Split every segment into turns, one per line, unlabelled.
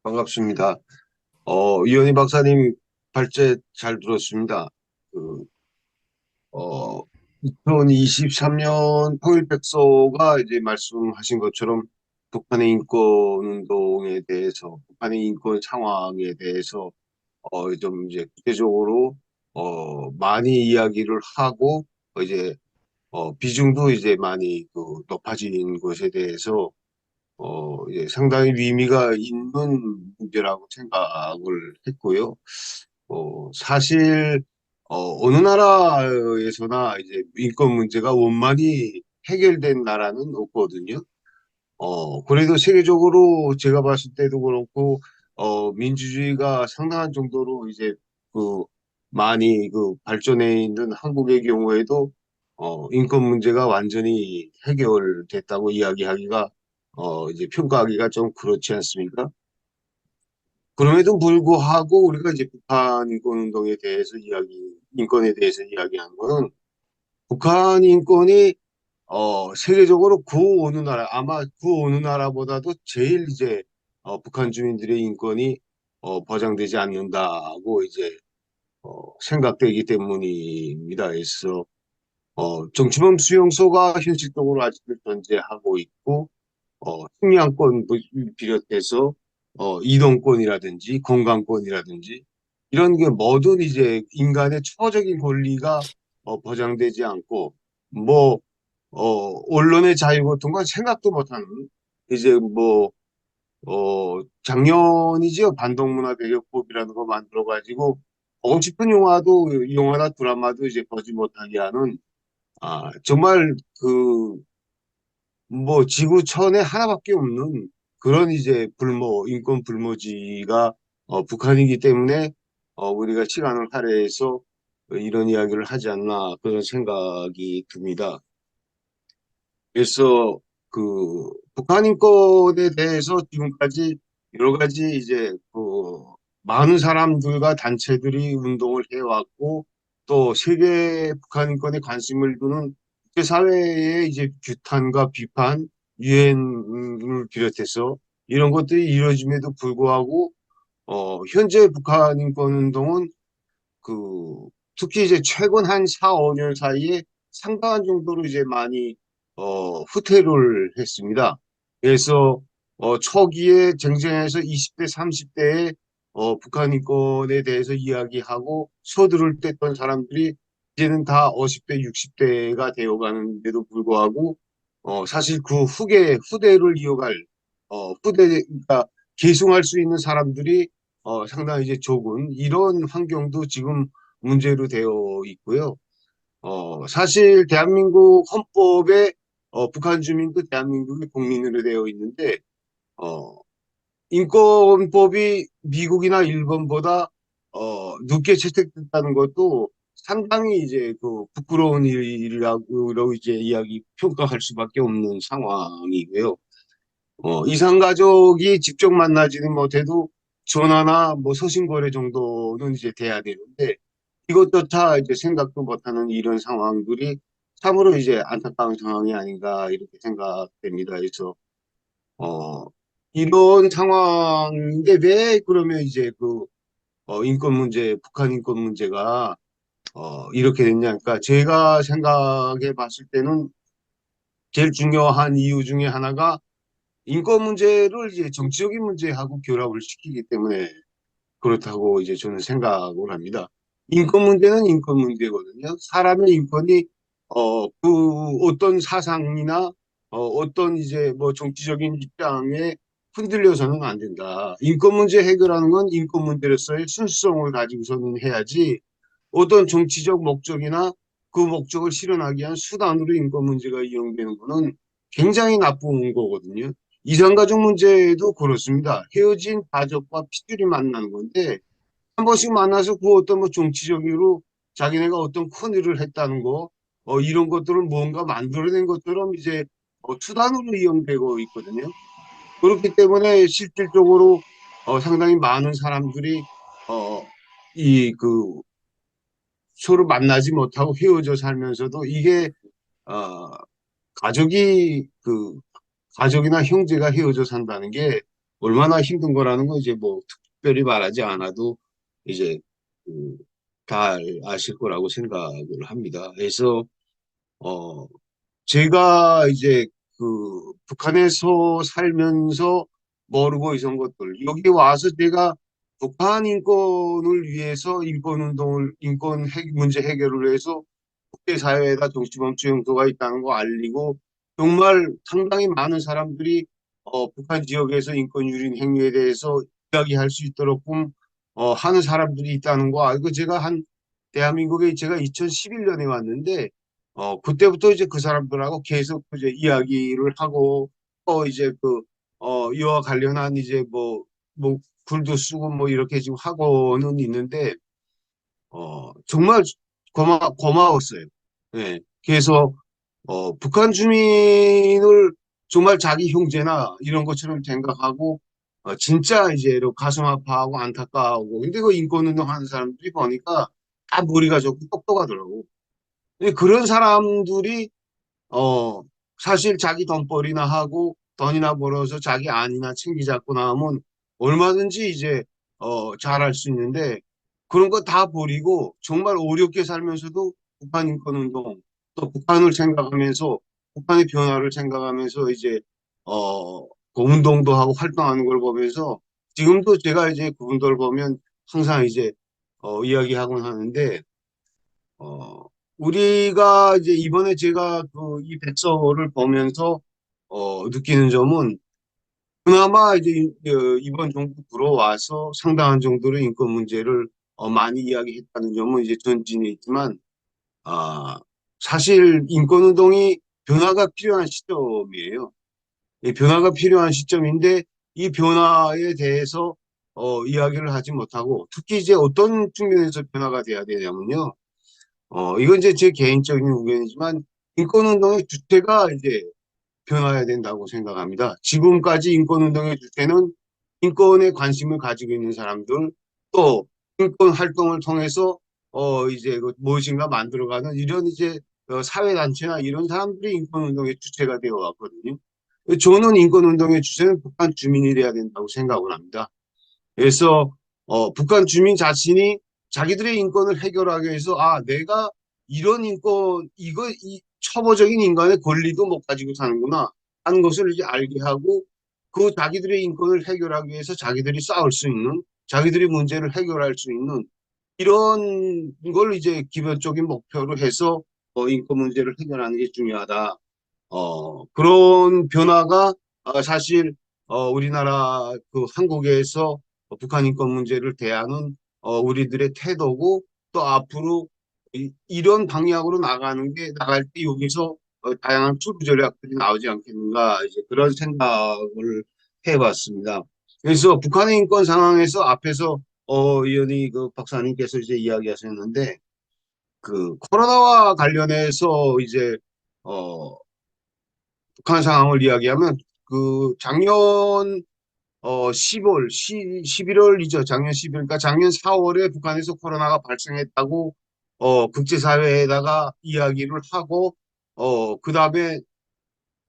반갑습니다. 이현희 박사님 발제 잘 들었습니다. 그, 2023년 통일백서가 이제 말씀하신 것처럼 북한의 인권 운동에 대해서, 북한의 인권 상황에 대해서, 좀 이제 구체적으로, 많이 이야기를 하고, 이제, 비중도 이제 많이 높아진 것에 대해서 예, 상당히 의미가 있는 문제라고 생각을 했고요. 사실, 어느 나라에서나 이제 인권 문제가 원만히 해결된 나라는 없거든요. 그래도 세계적으로 제가 봤을 때도 그렇고, 민주주의가 상당한 정도로 이제 그 많이 발전해 있는 한국의 경우에도, 인권 문제가 완전히 해결됐다고 이야기하기가, 이제 평가하기가 좀 그렇지 않습니까? 그럼에도 불구하고 우리가 이제 북한 인권 운동에 대해서 인권에 대해서 이야기한 거는 북한 인권이 세계적으로 구 어느 나라, 아마 구 어느 나라보다도 제일 이제, 북한 주민들의 인권이, 보장되지 않는다고 이제, 생각되기 때문입니다. 그래서, 정치범 수용소가 현실적으로 아직도 존재하고 있고, 식량권 비롯해서, 이동권이라든지 공간권이라든지, 이런 게 모든 이제 인간의 초적인 권리가, 보장되지 않고, 뭐, 언론의 자유 같은 건 생각도 못하는, 이제 뭐, 작년이죠. 반동문화대역법이라는 거 만들어가지고, 보고 싶은 영화나 드라마도 이제 보지 못하게 하는, 정말 뭐, 지구촌에 하나밖에 없는 그런 이제 인권 불모지가, 북한이기 때문에, 우리가 시간을 할애해서 이런 이야기를 하지 않나, 그런 생각이 듭니다. 그래서 북한 인권에 대해서 지금까지 여러 가지 이제 많은 사람들과 단체들이 운동을 해왔고 또 세계 북한 인권에 관심을 두는 국제사회의 이제 규탄과 비판, 유엔을 비롯해서 이런 것들이 이루어짐에도 불구하고 현재 북한 인권 운동은 특히 이제 최근 한 4, 5년 사이에 상당한 정도로 이제 많이, 후퇴를 했습니다. 그래서, 초기에 쟁쟁해서 20대, 30대에, 북한 인권에 대해서 이야기하고 서두를 뗐던 사람들이 이제는 다 50대, 60대가 되어가는데도 불구하고, 사실 그 후대를 이어갈, 그러니까 계승할 수 있는 사람들이 상당히 이제 적은 이런 환경도 지금 문제로 되어 있고요. 사실 대한민국 헌법에 북한 주민도 대한민국의 국민으로 되어 있는데 어, 인권법이 미국이나 일본보다 늦게 채택됐다는 것도 상당히 이제 부끄러운 일이라고 이제 평가할 수밖에 없는 상황이고요. 이상 가족이 직접 만나지는 못해도 전화나 뭐 서신 거래 정도는 이제 돼야 되는데 이것조차 이제 생각도 못하는 이런 상황들이 참으로 이제 안타까운 상황이 아닌가 이렇게 생각됩니다. 그래서 어 이런 상황인데 왜 그러면 이제 인권 문제, 북한 인권 문제가 이렇게 됐냐? 그러니까 제가 생각해 봤을 때는 제일 중요한 이유 중에 하나가 인권 문제를 이제 정치적인 문제하고 결합을 시키기 때문에 그렇다고 이제 저는 생각을 합니다. 인권 문제는 인권 문제거든요. 사람의 인권이 어떤 사상이나 어떤 이제 뭐 정치적인 입장에 흔들려서는 안 된다. 인권 문제 해결하는 건 인권 문제로서의 순수성을 가지고서는 해야지 어떤 정치적 목적이나 그 목적을 실현하기 위한 수단으로 인권 문제가 이용되는 것은 굉장히 나쁜 거거든요. 이산가족 문제도 그렇습니다. 헤어진 가족과 핏줄이 만나는 건데 한 번씩 만나서 그 어떤 뭐 정치적으로 자기네가 어떤 큰 일을 했다는 거, 이런 것들을 뭔가 만들어낸 것처럼 이제 수단으로 이용되고 있거든요. 그렇기 때문에 실질적으로 상당히 많은 사람들이 이 서로 만나지 못하고 헤어져 살면서도 이게 어, 가족이 가족이나 형제가 헤어져 산다는 게 얼마나 힘든 거라는 거 이제 뭐 특별히 말하지 않아도 이제 그, 다 아실 거라고 생각을 합니다. 그래서 어 제가 이제 그 북한에서 살면서 모르고 있었던 것들 여기 와서 제가 북한 인권을 위해서 문제 해결을 위해서 국제사회에다 정치범죄 용도가 있다는 거 알리고 정말 상당히 많은 사람들이 북한 지역에서 인권 유린 행위에 대해서 이야기할 수 있도록끔 하는 사람들이 있다는 거 알고 제가 한 대한민국에 제가 2011년에 왔는데 그때부터 이제 그 사람들하고 계속 이제 이야기를 하고 이제 이와 관련한 이제 뭐 글도 쓰고 뭐 이렇게 지금 하고는 있는데 정말 고마웠어요. 예. 그래서, 북한 주민을 정말 자기 형제나 이런 것처럼 생각하고, 진짜 이제 가슴 아파하고 안타까워하고, 근데 그 인권운동 하는 사람들이 보니까 다 머리가 좋고 똑똑하더라고. 근데 그런 사람들이 어, 사실 자기 돈벌이나 하고 돈이나 벌어서 자기 안이나 챙기자고 나오면 얼마든지 이제, 잘할 수 있는데 그런 거 다 버리고 정말 어렵게 살면서도 북한 인권운동 또 북한을 생각하면서 북한의 변화를 생각하면서 이제, 그 운동도 하고 활동하는 걸 보면서 지금도 제가 이제 그분들 보면 항상 이제, 이야기하곤 하는데 어, 우리가 이제 이번에 제가 이 백서를 보면서 느끼는 점은 그나마 이제 이번 정부 들어와서 상당한 정도로 인권 문제를 많이 이야기했다는 점은 이제 전진이 있지만 사실 인권 운동이 변화가 필요한 시점이에요. 이 변화가 필요한 시점인데 이 변화에 대해서 이야기를 하지 못하고 특히 이제 어떤 측면에서 변화가 돼야 되냐면요. 이건 이제 제 개인적인 의견이지만 인권운동의 주체가 이제 변화해야 된다고 생각합니다. 지금까지 인권운동의 주체는 인권에 관심을 가지고 있는 사람들, 또 인권 활동을 통해서 이제 무엇인가 만들어가는 이런 이제 사회단체나 이런 사람들이 인권운동의 주체가 되어 왔거든요. 저는 인권운동의 주체는 북한 주민이 돼야 된다고 생각을 합니다. 그래서 북한 주민 자신이 자기들의 인권을 해결하기 위해서 내가 이런 인권 이 초보적인 인간의 권리도 못 가지고 사는구나 하는 것을 이제 알게 하고 그 자기들의 인권을 해결하기 위해서 자기들이 싸울 수 있는 자기들이 문제를 해결할 수 있는 이런 걸 이제 기본적인 목표로 해서 인권 문제를 해결하는 게 중요하다. 그런 변화가 사실 우리나라 한국에서 북한 인권 문제를 대하는 우리들의 태도고 또 앞으로 이런 방향으로 나갈 때 여기서 다양한 투구 전략들이 나오지 않겠는가 이제 그런 생각을 해봤습니다. 그래서 북한의 인권 상황에서 앞에서 의원이 박사님께서 이제 이야기하셨는데 코로나와 관련해서 이제 어, 북한 상황을 이야기하면 작년 10월, 11월이죠. 작년 11월, 그러니까 작년 4월에 북한에서 코로나가 발생했다고 국제사회에다가 이야기를 하고 그다음에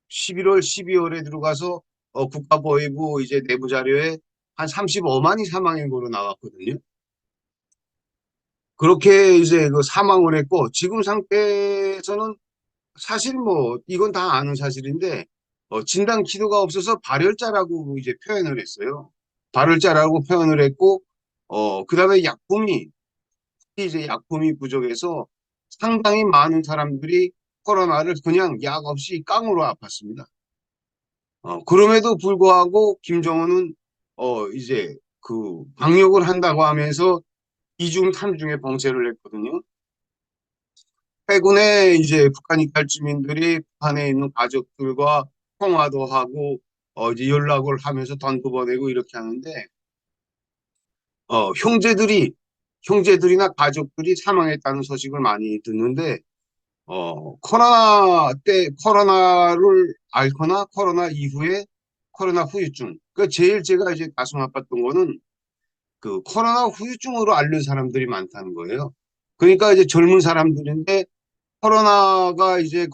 11월, 12월에 들어가서 국가보위부 이제 내부 자료에 한 35만이 사망한 거로 나왔거든요. 그렇게 이제 사망을 했고 지금 상태에서는 사실 뭐 이건 다 아는 사실인데 진단 키도가 없어서 발열자라고 이제 표현을 했어요. 발열자라고 표현을 했고 그다음에 이제 약품이 부족해서 상당히 많은 사람들이 코로나를 그냥 약 없이 깡으로 아팠습니다. 그럼에도 불구하고 김정은은 이제 방역을 한다고 하면서 이중 삼중의 봉쇄를 했거든요. 최근에 이제 북한 이탈 주민들이 북한에 있는 가족들과 통화도 하고 이제 연락을 하면서 돈도 보내고 이렇게 하는데 형제들이나 가족들이 사망했다는 소식을 많이 듣는데 코로나를 앓거나 코로나 후유증 제일 제가 이제 가슴 아팠던 거는 코로나 후유증으로 앓는 사람들이 많다는 거예요. 그러니까 이제 젊은 사람들인데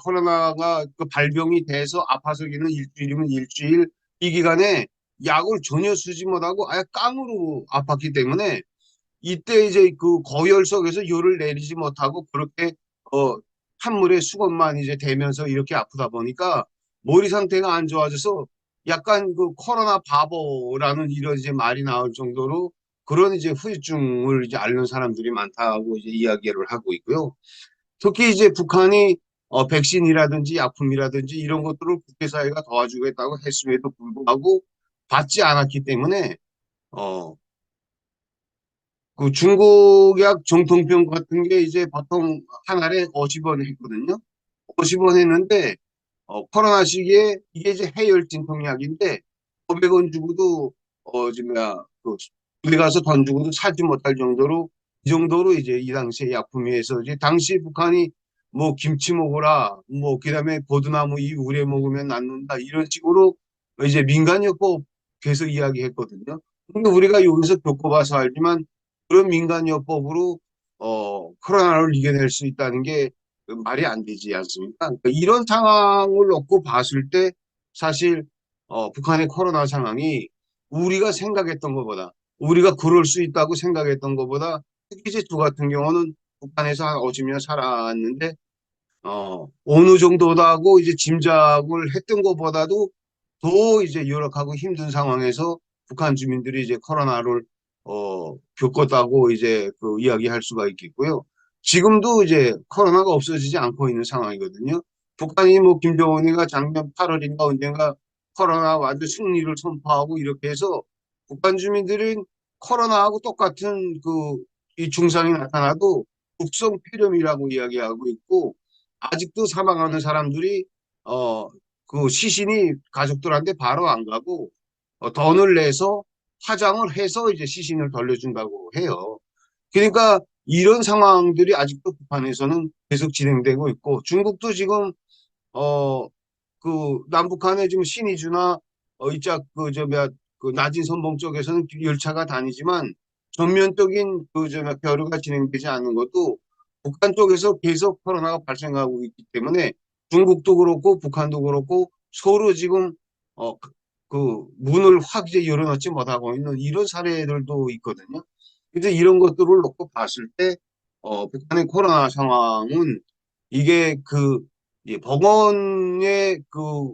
코로나가 그 발병이 돼서 아파서기는 일주일이면 일주일 이 기간에 약을 전혀 쓰지 못하고 아예 깡으로 아팠기 때문에 이때 이제 그 고열석에서 열을 내리지 못하고 그렇게 어 찬물에 수건만 이제 대면서 이렇게 아프다 보니까 머리 상태가 안 좋아져서 약간 그 코로나 바보라는 이런 이제 말이 나올 정도로 그런 이제 후유증을 이제 앓는 사람들이 많다고 이제 이야기를 하고 있고요. 특히 이제 북한이 백신이라든지 약품이라든지 이런 것들을 국제사회가 도와주겠다고 했음에도 불구하고 받지 않았기 때문에 어, 그 중국약 정통병 같은 게 이제 보통 한 알에 50원 했거든요. 50원 했는데 코로나 시기에 이게 이제 해열진 통약인데 500원 주고도 지금 뭐야 그 어디 가서 돈 주고도 사지 못할 정도로 이 정도로 이제 이 당시에 약품이 해서 이제 당시 북한이 뭐 김치 먹어라 뭐 그다음에 버드나무 이 우레 먹으면 낫는다 이런 식으로 이제 민간요법 계속 이야기했거든요. 근데 우리가 여기서 겪어봐서 알지만 그런 민간요법으로 코로나를 이겨낼 수 있다는 게 말이 안 되지 않습니까? 그러니까 이런 상황을 놓고 봤을 때 사실 북한의 코로나 상황이 우리가 생각했던 것보다 우리가 그럴 수 있다고 생각했던 것보다 특히 제주 같은 경우는 북한에서 한 50년 살았는데 어느 정도다고 이제 짐작을 했던 것보다도 더 이제 열악하고 힘든 상황에서 북한 주민들이 이제 코로나를 겪었다고 이제 그 이야기할 수가 있겠고요. 지금도 이제 코로나가 없어지지 않고 있는 상황이거든요. 북한이 뭐 김정은이가 작년 8월인가 언젠가 코로나 완전 승리를 선포하고 이렇게 해서 북한 주민들은 코로나하고 똑같은 그 이 증상이 나타나도 국성 폐렴이라고 이야기하고 있고 아직도 사망하는 사람들이 그 시신이 가족들한테 바로 안 가고 돈을 내서 화장을 해서 이제 시신을 돌려준다고 해요. 그러니까 이런 상황들이 아직도 북한에서는 계속 진행되고 있고 중국도 지금 어 그 남북한에 지금 신의주나 이쪽 그저 뭐야 그 낮은 선봉 쪽에서는 열차가 다니지만 전면적인 그저 뭐야 교류가 진행되지 않는 것도 북한 쪽에서 계속 코로나가 발생하고 있기 때문에 중국도 그렇고 북한도 그렇고 서로 지금 그 문을 확 이제 열어놓지 못하고 있는 이런 사례들도 있거든요. 그래서 이런 것들을 놓고 봤을 때 북한의 코로나 상황은 이게 그 법원의 그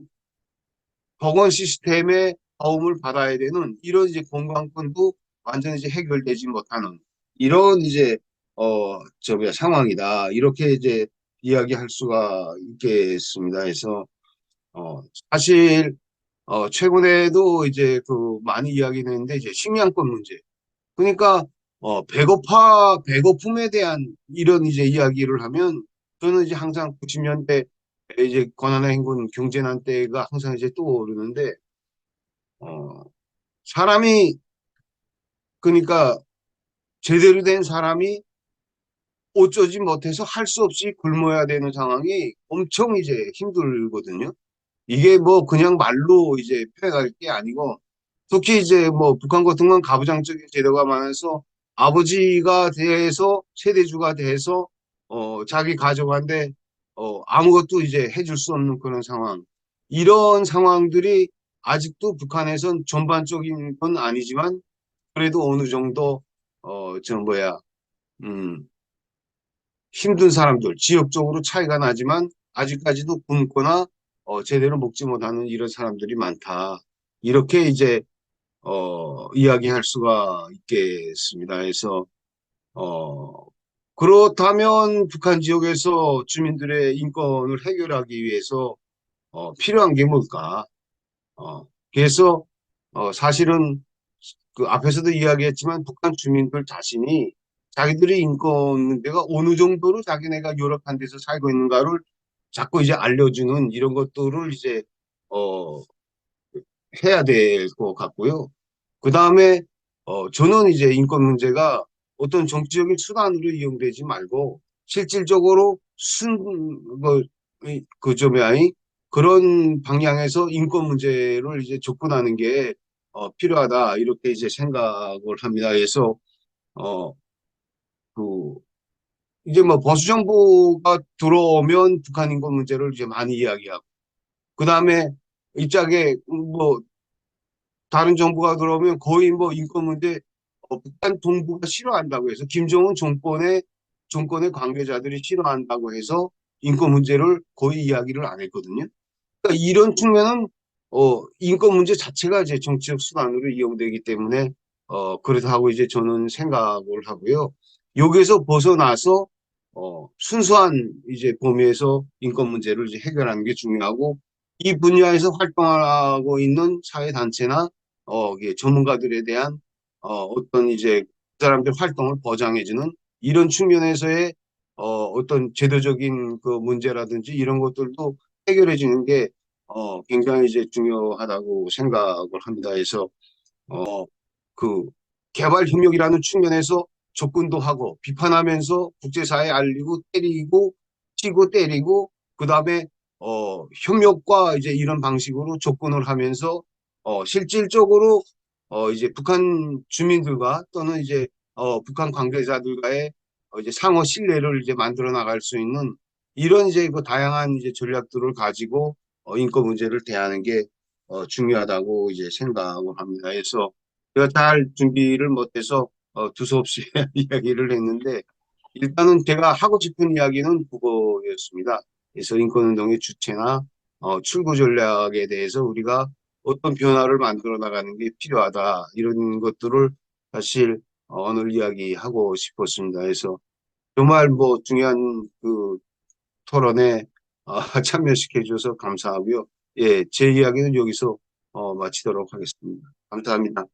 법원 시스템의 도움을 받아야 되는 이런 이제 공간권도 완전히 이제 해결되지 못하는 이런 이제 저 뭐야 상황이다 이렇게 이제 이야기할 수가 있겠습니다. 그래서 어 사실 최근에도 이제 그 많이 이야기했는데 이제 식량권 문제 그러니까 배고픔에 대한 이런 이제 이야기를 하면 저는 이제 항상 90년대 이제 권한의 행군 경제난 때가 항상 이제 떠오르는데 어, 사람이 그러니까 제대로 된 사람이 어쩌지 못해서 할 수 없이 굶어야 되는 상황이 엄청 이제 힘들거든요. 이게 뭐 그냥 말로 이제 표현할 게 아니고 특히 이제 뭐 북한 같은 건 가부장적인 제도가 많아서 아버지가 돼서 세대주가 돼서 자기 가족한테 아무것도 이제 해줄 수 없는 그런 상황 이런 상황들이 아직도 북한에선 전반적인 건 아니지만 그래도 어느 정도 저 뭐야 음 힘든 사람들 지역적으로 차이가 나지만 아직까지도 굶거나 제대로 먹지 못하는 이런 사람들이 많다. 이렇게 이제 이야기할 수가 있겠습니다. 그래서 어, 그렇다면 북한 지역에서 주민들의 인권을 해결하기 위해서 필요한 게 뭘까? 그래서 사실은 그 앞에서도 이야기했지만 북한 주민들 자신이 자기들의 인권 문제가 어느 정도로 자기네가 열악한 데서 살고 있는가를 자꾸 이제 알려주는 이런 것들을 이제 어, 해야 될 것 같고요. 그 다음에 저는 이제 인권 문제가 어떤 정치적인 수단으로 이용되지 말고 실질적으로 그점이 아니 그런 방향에서 인권 문제를 이제 접근하는 게 필요하다 이렇게 이제 생각을 합니다. 그래서 어, 그 이제 뭐 보수 정부가 들어오면 북한 인권 문제를 이제 많이 이야기하고, 그 다음에 이짝에 뭐 다른 정부가 들어오면 거의 뭐 인권 문제, 북한 동부가 싫어한다고 해서 김정은 정권의 관계자들이 싫어한다고 해서 인권 문제를 거의 이야기를 안 했거든요. 그러니까 이런 측면은 인권 문제 자체가 이제 정치적 수단으로 이용되기 때문에 그렇다고 이제 저는 생각을 하고요. 여기에서 벗어나서 순수한 이제 범위에서 인권 문제를 이제 해결하는 게 중요하고, 이 분야에서 활동하고 있는 사회 단체나 이게 전문가들에 대한 어떤 이제 그 사람들 활동을 보장해주는 이런 측면에서의 어떤 제도적인 그 문제라든지 이런 것들도 해결해 주는 게 굉장히 이제 중요하다고 생각을 합니다. 그래서 그 개발 협력이라는 측면에서 접근도 하고 비판하면서 국제사회에 알리고 때리고 치고 때리고, 그다음에 협력과 이제 이런 방식으로 접근을 하면서 실질적으로 이제 북한 주민들과 또는 이제 북한 관계자들과의 이제 상호 신뢰를 이제 만들어 나갈 수 있는 이런 이제 그 다양한 이제 전략들을 가지고 인권 문제를 대하는 게 중요하다고 이제 생각을 합니다. 그래서 제가 잘 준비를 못해서 두서없이 이야기를 했는데, 일단은 제가 하고 싶은 이야기는 그거였습니다. 그래서 인권운동의 주체나 출구 전략에 대해서 우리가 어떤 변화를 만들어 나가는 게 필요하다, 이런 것들을 사실 오늘 이야기하고 싶었습니다. 그래서 정말 뭐 중요한 그 토론에 참여시켜 주셔서 감사하고요. 예, 제 이야기는 여기서 마치도록 하겠습니다. 감사합니다.